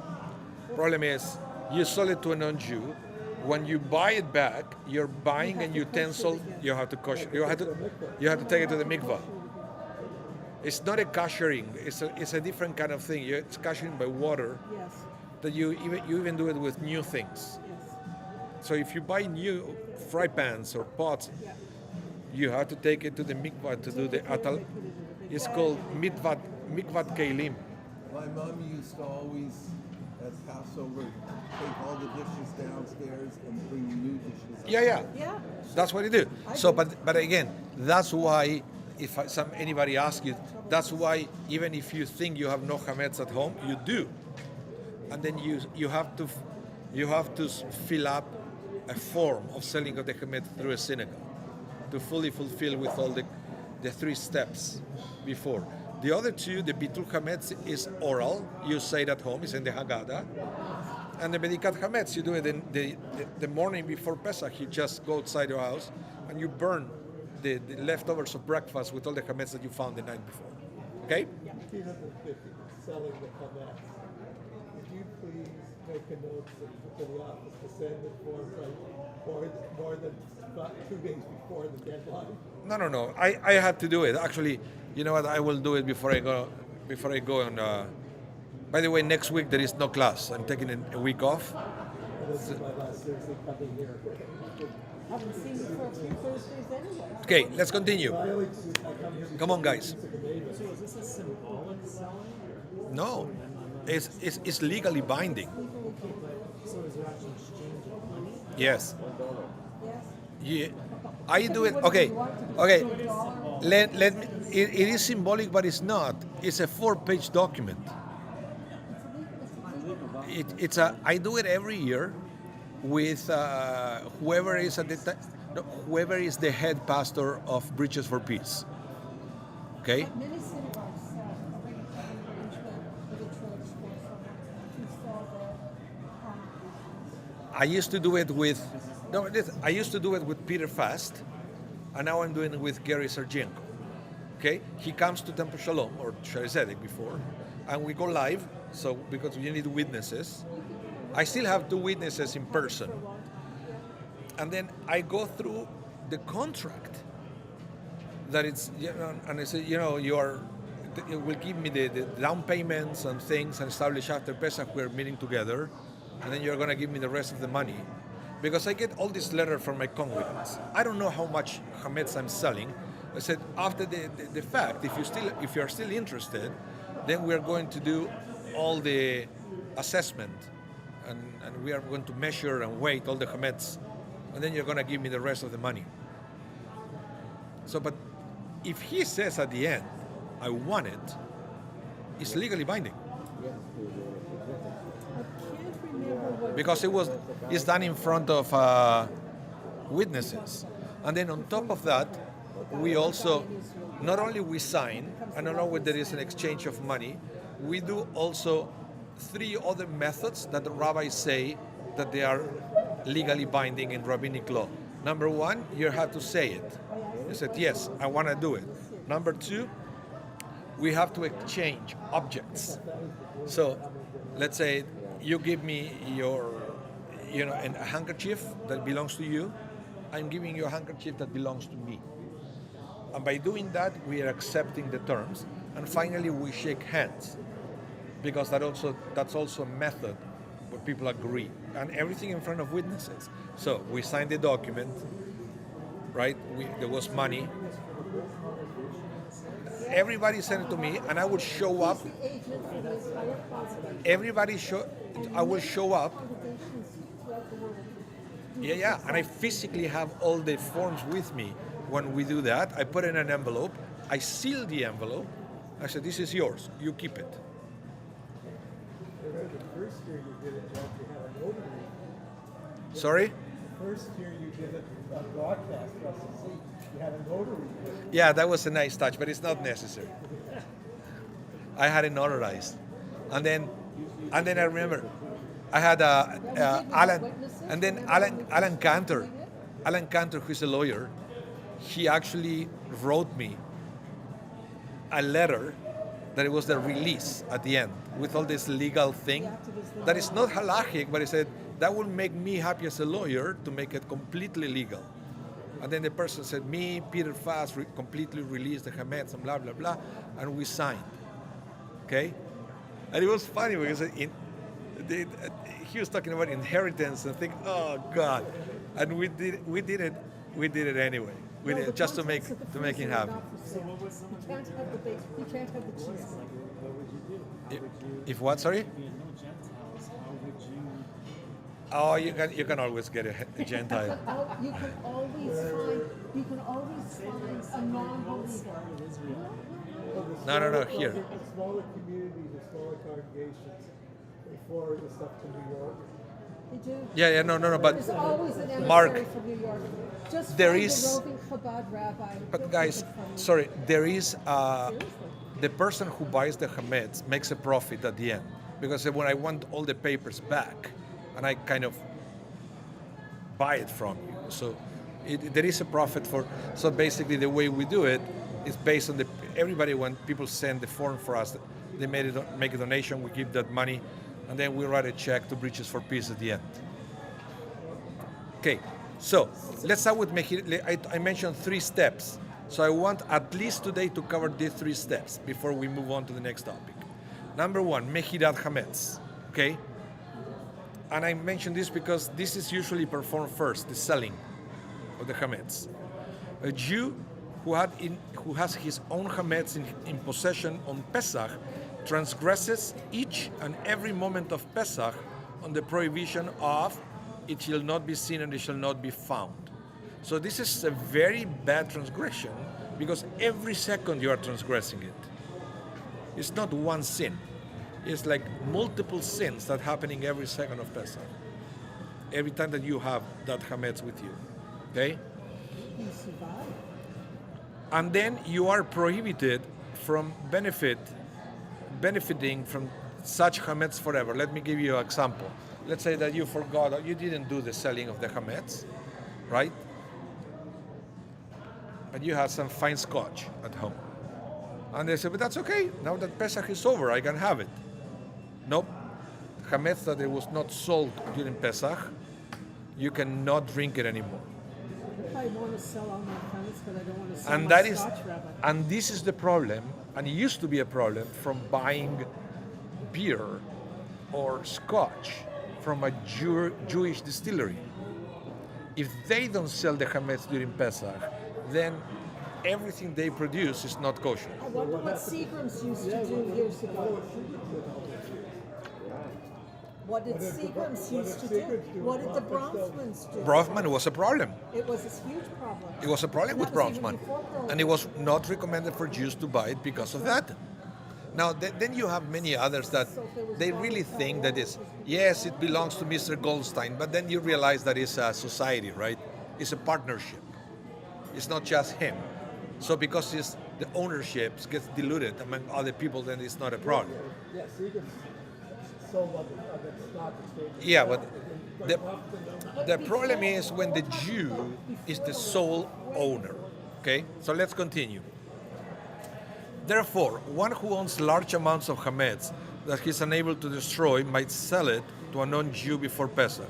Problem is, you sell it to a non-Jew. When you buy it back, you're buying a
have to
utensil.
kosher it again.
You have to kosher. You have to take it to the mikvah. It's not a koshering. It's a different kind of thing. It's koshering by water.
yes,
That you even do it with new things.
yes,
So if you buy new fry pans or pots,
yeah.
you have to take it to the mikvah to do the atal. It's called mikvat kelim.
My mom used to always, at Passover, take all the dishes downstairs and bring new dishes.
Yeah.
Yeah.
That's what you do. So, but again, that's why if anybody asks you, that's why even if you think you have no chametz at home, you do, and then you have to fill up a form of selling of the chametz through a synagogue to fully fulfill with all the three steps before. The other two, the bitul chametz is oral. You say it at home. It's in the Haggadah. And the medikat chametz, you do it in the morning before Pesach. You just go outside your house and you burn the leftovers of breakfast with all the chametz that you found the night before. Okay?
350 selling the chametz. Would you please make a note to the office to send the forms like more than about 2 days before the deadline?
No. I had to do it. Actually, you know what? I will do it before I go on. By the way, next week there is no class. I'm taking a week off.
And this is my last Thursday coming here.
Haven't seen you for a few Thursdays anyway.
Okay, let's continue.
I only I come here
Come on, guys.
because of the baby.
So is this a symbolic selling?
No, it's legally binding.
So is there actually exchange of money?
Yes.
Yes.
Yeah. I do it. Okay. Let me. It is symbolic, but it's not. It's a 4-page document. I do it every year with whoever is at whoever is the head pastor of Bridges for Peace. Okay.
Many synagogues sell arrangement with a church for someone to sell their
I used to do it with I used to do it with Peter Fast, and now I'm doing it with Gary Sargenko. Okay, he comes to Temple Shalom or Shari Zedek before, and we go live. So because you need witnesses, I still have 2 witnesses in person, and then I go through the contract. That it's and I say you will give me the down payments and things and establish after Pesach we're meeting together, and then you're gonna give me the rest of the money. Because I get all this letter from my congregants. I don't know how much chametz I'm selling. I said after the fact, if you're still interested, then we are going to do all the assessment, and we are going to measure and weigh all the chametz, and then you're going to give me the rest of the money. So, but if he says at the end, I want it, it's legally binding.
I can't remember what.
Because it's done in front of witnesses, and then on top of that, we also not only we sign, and not only there is an exchange of money, we do also 3 other methods that the rabbis say that they are legally binding in rabbinic law. Number 1, you have to say it. You said yes, I want to do it. Number 2, we have to exchange objects. So, let's say you give me a handkerchief that belongs to you, I'm giving you a handkerchief that belongs to me. And by doing that, we are accepting the terms. And finally, we shake hands, because that's also a method where people agree, and everything in front of witnesses. So we signed the document, right? There was money. Everybody sent it to me, and I would show up.
He's the agent for the entire process.
I will show up.
Obligations throughout the world.
Yeah, and I physically have all the forms with me when we do that. I put it in an envelope. I seal the envelope. I said, "This is yours. You keep it."
I read the first year you did it, Jeff, you had a notary.
Sorry?
The first year you did it on broadcast for us to see, you had a notary.
Yeah, that was a nice touch, but it's not necessary. I had it notarized, and then I remember I had Alan, and then Alan Cantor, who's a lawyer, he actually wrote me a letter that it was the release at the end with all this legal thing that is not halachic, but he said that will make me happy as a lawyer to make it completely legal. And then the person said, me, Peter Fass, completely released the Hametz and blah, blah, blah, and we signed. Okay? And it was funny because he was talking about inheritance and thinking, oh God. And we did it anyway. We
No,
did
the
it just to
contents
make
of the
him
freezer are
happy.
not for sale. You can't have the base. You can't have the cheese.
What would you do? How would you,
If what, sorry?
if you had no Gentiles, how would you,
Oh, you can always get a Gentile.
You can always find a non-believer.
part of Israel?
No, here.
The smaller communities, the smaller congregations, they forward the stuff to New York.
They do.
Yeah, no, but
There's always an emissary
Mark,
from New York. Just
there
find
is-
the roving Chabad rabbi.
but
He'll
guys,
keep it from you.
sorry, there is
Seriously.
the person who buys the Hametz makes a profit at the end, because when I want all the papers back, and I kind of buy it from you, so there is a profit for. So basically, the way we do it is based on everybody. When people send the form for us, they make a donation. We give that money, and then we write a check to Bridges for Peace at the end. Okay, so let's start with I mentioned 3 steps. So I want at least today to cover these 3 steps before we move on to the next topic. Number 1, Mehirat Hametz. Okay? And I mention this because this is usually performed first, the selling of the Hametz. A Jew who has his own Hametz in possession on Pesach transgresses each and every moment of Pesach on the prohibition of it shall not be seen and it shall not be found. So this is a very bad transgression because every second you are transgressing it. It's not one sin. It's like multiple sins that happening every second of Pesach. Every time that you have that Hametz with you. Okay?
You survive.
And then you are prohibited from benefiting from such Hametz forever. Let me give you an example. Let's say that you forgot or you didn't do the selling of the Hametz, right? But you have some fine scotch at home. And they say, but that's okay. Now that Pesach is over, I can have it. Nope. Hametz that it was not sold during Pesach, you cannot drink it anymore.
I want to sell all my credits, but I don't want to sell
And
my
that is,
Scotch rabbi.
and this is the problem, and it used to be a problem from buying beer or scotch from a Jewish distillery. If they don't sell the Hametz during Pesach, then everything they produce is not kosher.
I wonder what Seagram's used to do years ago. What did Seagram's used to do? What did the Bronfmans do?
Bronfman was a problem.
It was a huge problem.
It was a problem
And
with
that was even
Bronfman.
before Prohibition.
And it was not recommended for Jews to buy it because of that. Now, then you have many others that they really think that yes, it belongs to Mr. Goldstein, but then you realize that it's a society, right? It's a partnership. It's not just him. So because the ownership gets diluted among other people, then it's not a problem.
Yeah, Seagram's sold on the stock exchange.
Yeah, but the problem is when the Jew is the sole owner. Okay, so let's continue. Therefore, one who owns large amounts of Hametz that he is unable to destroy might sell it to a non-Jew before Pesach.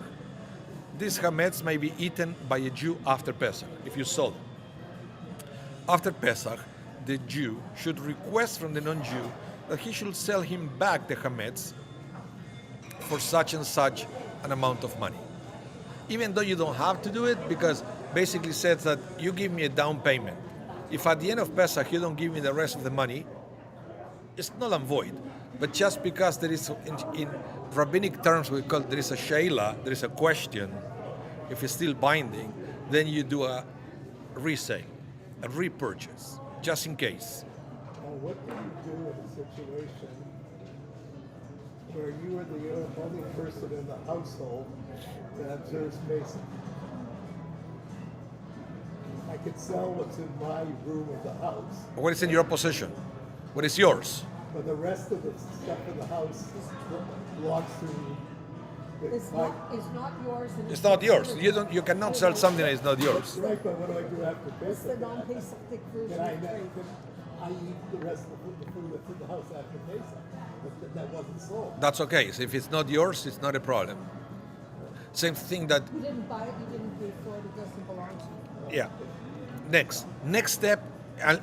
This chametz may be eaten by a Jew after Pesach, if you sold it. After Pesach, the Jew should request from the non-Jew that he should sell him back the chametz for such and such an amount of money. Even though you don't have to do it, because basically says that you give me a down payment. If at the end of Pesach you don't give me the rest of the money, it's null and void. But just because there is, in rabbinic terms, we call there is a sheila, there is a question, if it's still binding, then you do a resale, a repurchase, just in case.
Now, what do you do in a situation where you are the only person in the household that observes Mason? I could sell what's in my room of the house,
What is in your possession? What is yours?
but the rest of the stuff in the house belongs to
It's
my.
not yours. And
It's not yours. You cannot sell something that is not yours.
Right, but what do I do after
It's the
Pesach?
non-Pesach version.
Then
of trade.
I eat the rest of the food that's in the house after Pesach. But that wasn't sold.
That's okay. So if it's not yours, it's not a problem. Same thing that,
You didn't buy it, you didn't pay for it, it doesn't belong to you.
yeah. Next step,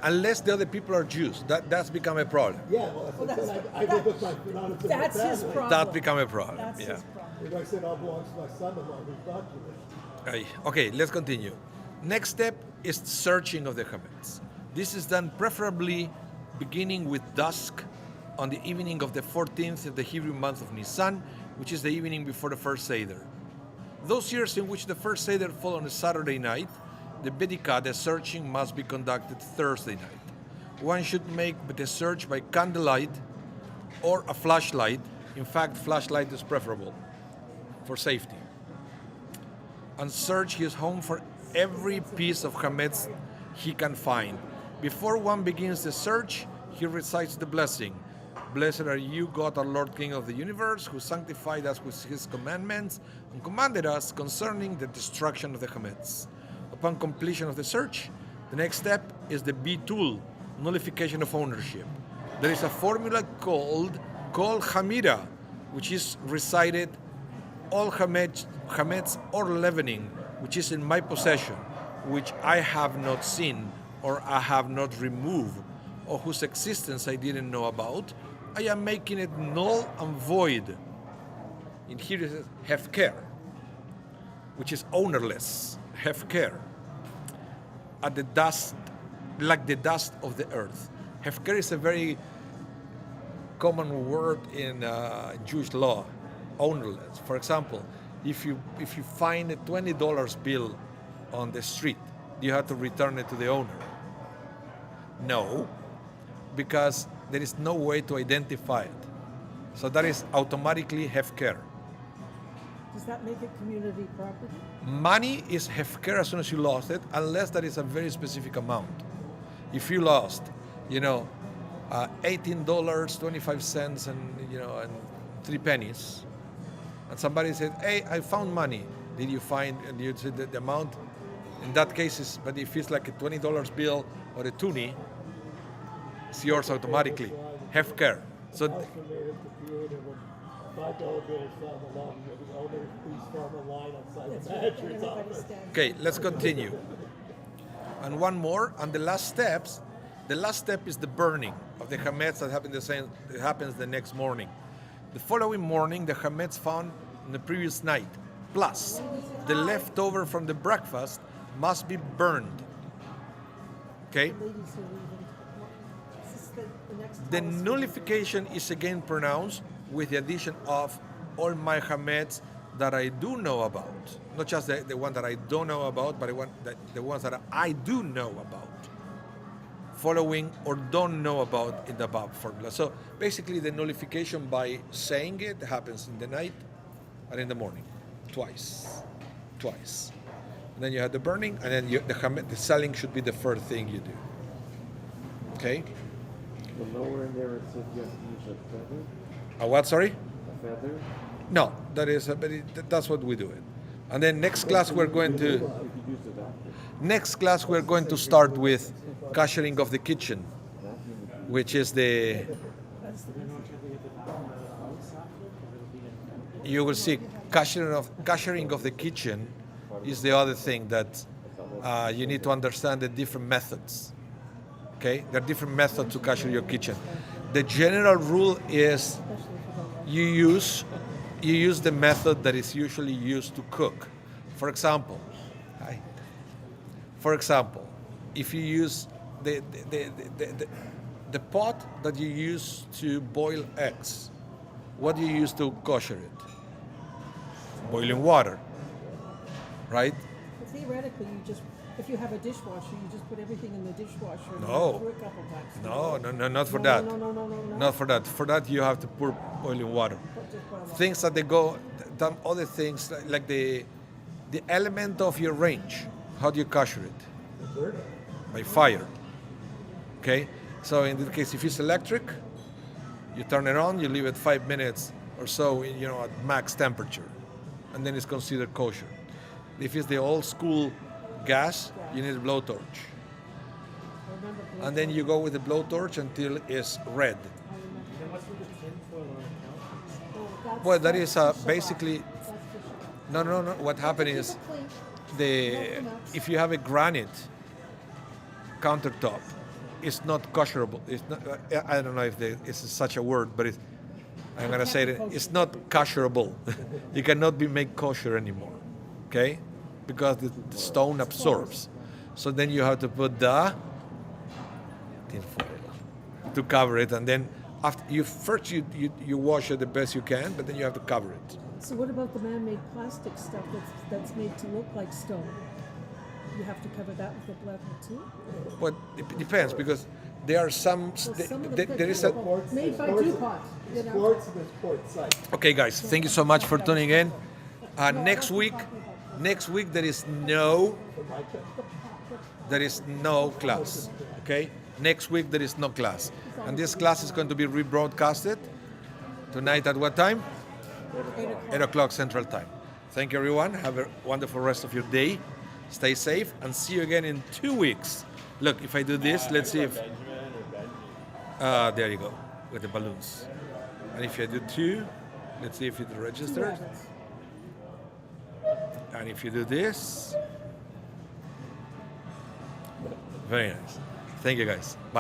unless the other people are Jews, that's become a problem.
Yeah, well,
Well,
that's
that's-
I live with my non-Jewish
That's his
family.
problem.
That become a problem.
That's
Yeah.
his problem.
And I said, all belongs to my son-in-law who's not Jewish.
Okay, let's continue. Next step is searching of the chametz. This is done preferably beginning with dusk on the evening of the 14th of the Hebrew month of Nisan, which is the evening before the first Seder. Those years in which the first Seder fall on a Saturday night, the Bedikah, the searching, must be conducted Thursday night. One should make the search by candlelight or a flashlight. In fact, flashlight is preferable for safety. And search his home for every piece of chametz he can find. Before one begins the search, he recites the blessing. Blessed are you, God, our Lord, King of the universe, who sanctified us with his commandments and commanded us concerning the destruction of the chametz. Upon completion of the search, the next step is the bitul, nullification of ownership. There is a formula called Kol Hamira, which is recited all chametz or leavening, which is in my possession, which I have not seen or I have not removed, or whose existence I didn't know about, I am making it null and void. In here it says hefker, which is ownerless, hefker, at the dust, like the dust of the earth. Hefker is a very common word in Jewish law, ownerless. For example, if you find a $20 bill on the street, you have to return it to the owner. No, because there is no way to identify it. So that is automatically hefker.
Does that make it community property?
Money is hefker as soon as you lost it, unless that is a very specific amount. If you lost, $18.25 and 3 pennies, and somebody said, "Hey, I found money." Did you find? And you said the amount. In that case, but if it's like a $20 bill or a toonie, it's yours automatically. Hefker. So
House were made at the theater when $5 bills found along the owner, please form a line outside
That's
the
right,
manager's
everybody
office.
stands.
okay, let's continue. And one more, and the last steps. The last step is the burning of the chametz that happens the next morning. The following morning, the chametz found on the previous night, plus the leftover from the breakfast, must be burned. Okay?
Ladies are leaving. Is this the next
The
house?
nullification is again pronounced with the addition of all my chametz that I do know about. Not just the one that I don't know about, but the ones that I do know about. Following or don't know about in the above formula. So basically the nullification by saying it happens in the night and in the morning. Twice. And then you have the burning, and then the selling should be the first thing you do. Okay?
The lower in there it says you have to use a feather.
A what, sorry?
A feather.
No, that's what we do it. And then next class we're going to
You could use it after.
next class we're going to start with kashering of the kitchen, which is the
Then don't you leave it out in the house after? Because it'll be in.
you will see Kashering of the kitchen is the other thing that you need to understand the different methods. Okay, there are different methods to kasher your kitchen. The general rule is you use the method that is usually used to cook. For example, if you use the pot that you use to boil eggs, what do you use to kosher it? Boiling water, right?
Theoretically, if you have a dishwasher, you just put everything in the dishwasher and
No.
run it through a couple times.
No, not for
No,
that.
No.
Not for that. For that, you have to pour boiling water.
Just boil water.
Things that they go, other things like the element of your range. How do you kosher it? By fire. Okay. So in this case, if it's electric, you turn it on, you leave it 5 minutes or so, at max temperature, and then it's considered kosher. If it's the old school gas, you need a blowtorch,
I remember
and then you go with the blowtorch until it's red.
Then what's with the tinfoil on the counter?
Well, that is
that's for Shabbat.
basically
That's for Shabbat.
no. What happened
Keep
is
it clean.
if you have a granite countertop, it's not kosherable. It's not. I don't know if it's such a word, but I'm gonna say it. It's not kosherable. You cannot be made kosher anymore, okay? Because the stone absorbs. So then you have to put the tinfoil to cover it, and then after you wash it the best you can, but then you have to cover it.
So what about the man-made plastic stuff that's made to look like stone? You have to cover that with a leather too?
But it depends because there are some.
Well, some of the
There is a.
made by DuPont. You know?
Sports and there's port site.
Okay, guys, thank you so much for tuning in. Next week there is no class. Okay, next week there is no class, and this class is going to be rebroadcasted tonight at what time? 8 o'clock Central Time. Thank you, everyone. Have a wonderful rest of your day. Stay safe, and see you again in 2 weeks. Look, if I do this, let's see if. There you go, with the balloons. And if I do 2, let's see if it registers. And if you do this, very nice. Thank you, guys. Bye.